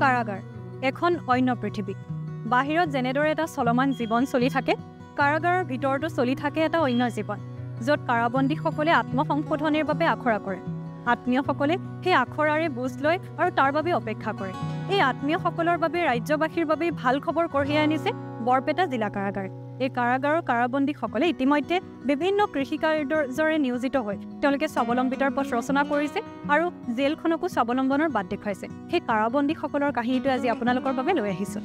কাৰাগাৰ এখন অন্য পৃথিৱী বাহিৰত যেনেদৰে এটা চলমান জীৱন চলি থাকে কাৰাগাৰৰ ভিতৰতো চলি থাকে এটা অন্য জীৱন য'ত কাৰাবন্দীসকলে আত্মসংশোধনৰ বাবে আখৰা কৰে আত্মীয়সকলে সেই আখৰাৰে বুজ লয় আৰু তাৰ বাবে অপেক্ষা কৰে এই আত্মীয়সকলৰ বাবে ৰাজ্যবাসীৰ বাবে ভাল খবৰ কঢ়িয়াই আনিছে বৰপেটা জিলা কাৰাগাৰ এই কাৰাগাৰৰ কাৰাবন্দীসকলে ইতিমধ্যে বিভিন্ন কৃষি কাৰ্যৰে নিয়োজিত হৈ তেওঁলোকে স্বাৱলম্বিতাৰ পথ ৰচনা কৰিছে আৰু জেলখনকো স্বাৱলম্বনৰ বাট দেখুৱাইছে সেই কাৰাবন্দীসকলৰ কাহিনীটো আজি আপোনালোকৰ বাবে লৈ আহিছোঁ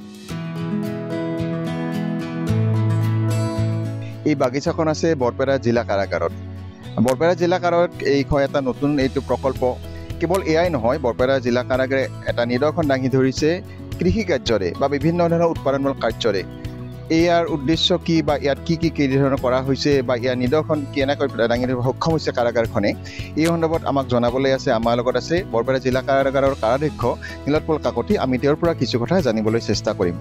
এই বাগিচাখন আছে বৰপেটা জিলা কাৰাগাৰত বৰপেটা জিলা কাৰাগাৰত এইখন এটা নতুন এইটো প্ৰকল্প কেৱল এয়াই নহয় বৰপেটা জিলা কাৰাগাৰে এটা নিদৰ্শন দাঙি ধৰিছে কৃষি কাৰ্যৰে বা বিভিন্ন ধৰণৰ উৎপাদনমূলক কাৰ্যৰে ইয়াৰ উদ্দেশ্য কি বা ইয়াত কি ধৰণৰ কৰা হৈছে বা ইয়াৰ নিদৰ্শন কেনেকৈ দাঙি ধৰিব সক্ষম হৈছে কাৰাগাৰখনে এই সন্দৰ্ভত আমাক জনাবলৈ আছে আমাৰ লগত আছে বৰপেটা জিলা কাৰাগাৰৰ কাৰাধ্যক্ষ নীলোৎপল কাকতি আমি তেওঁৰ পৰা কিছু কথা জানিবলৈ চেষ্টা কৰিম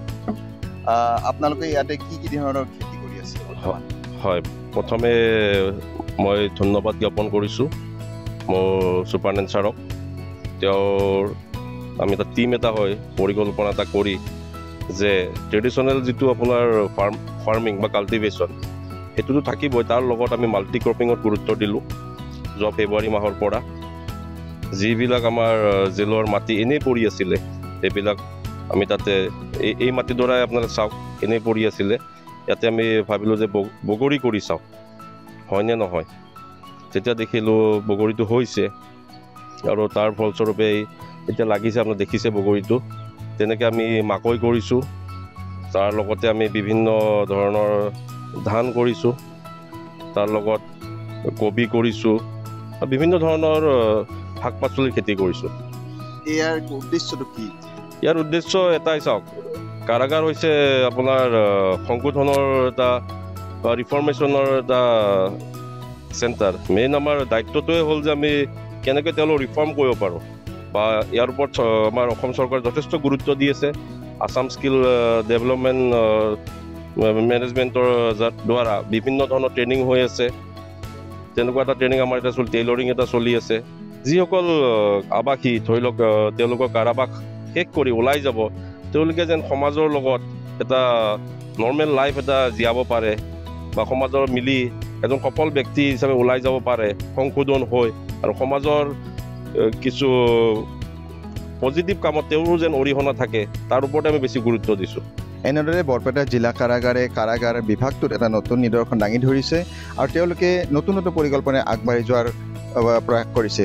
আপোনালোকে ইয়াতে কি ধৰণৰ খেতি কৰি আছে হয় প্ৰথমে মই ধন্যবাদ জ্ঞাপন কৰিছোঁ মোৰ ছুপাৰিনটেণ্ডেণ্ট ছাৰক তেওঁৰ আমি এটা টিম এটা হয় পৰিকল্পনা এটা কৰি যে ট্ৰেডিশ্যনেল যিটো আপোনাৰ ফাৰ্মিং বা কাল্টিভেশ্যন সেইটোতো থাকিবই তাৰ লগত আমি মাল্টি ক্ৰপিঙত গুৰুত্ব দিলোঁ যোৱা ফেব্ৰুৱাৰী মাহৰ পৰা যিবিলাক আমাৰ জেলৰ মাটি এনেই পৰি আছিলে সেইবিলাক আমি তাতে এই মাটিডৰাই আপোনালোকে চাওক এনেই পৰি আছিলে ইয়াতে আমি ভাবিলোঁ যে বগৰী কৰি চাওঁ হয়নে নহয় তেতিয়া দেখিলোঁ বগৰীটো হৈছে আৰু তাৰ ফলস্বৰূপে এতিয়া লাগিছে আপোনাক দেখিছে বগৰীটো তেনেকৈ আমি মাকৈ কৰিছোঁ তাৰ লগতে আমি বিভিন্ন ধৰণৰ ধান কৰিছোঁ তাৰ লগত কবি কৰিছোঁ বিভিন্ন ধৰণৰ শাক পাচলিৰ খেতি কৰিছোঁ ইয়াৰ উদ্দেশ্যটো কি ইয়াৰ উদ্দেশ্য এটাই চাওক কাৰাগাৰ হৈছে আপোনাৰ সংশোধনৰ এটা ৰিফৰ্মেশ্যনৰ এটা চেণ্টাৰ মেইন আমাৰ দায়িত্বটোৱে হ'ল যে আমি কেনেকৈ তেওঁলোক ৰিফৰ্ম কৰিব পাৰোঁ বা ইয়াৰ ওপৰত আমাৰ অসম চৰকাৰে যথেষ্ট গুৰুত্ব দি আছে আছাম স্কিল ডেভেলপমেণ্ট মেনেজমেণ্টৰ দ্বাৰা বিভিন্ন ধৰণৰ ট্ৰেইনিং হৈ আছে তেনেকুৱা এটা ট্ৰেইনিং আমাৰ এটা টেইলৰিং এটা চলি আছে যিসকল আৱাসী ধৰি লওক তেওঁলোকৰ কাৰাবাস শেষ কৰি ওলাই যাব তেওঁলোকে যেন সমাজৰ লগত এটা নৰ্মেল লাইফ এটা জীয়াব পাৰে বা সমাজৰ মিলি এজন সফল ব্যক্তি হিচাপে ওলাই যাব পাৰে সংশোধন হৈ আৰু সমাজৰ কিছু পজিটিভ কামত তেওঁৰো যেন অৰিহণা থাকে তাৰ ওপৰতে আমি বেছি গুৰুত্ব দিছোঁ এনেদৰে বৰপেটা জিলা কাৰাগাৰে কাৰাগাৰ বিভাগটোত এটা নতুন নিদৰ্শন দাঙি ধৰিছে আৰু তেওঁলোকে নতুন পৰিকল্পনাৰে আগবাঢ়ি যোৱাৰ প্ৰয়াস কৰিছে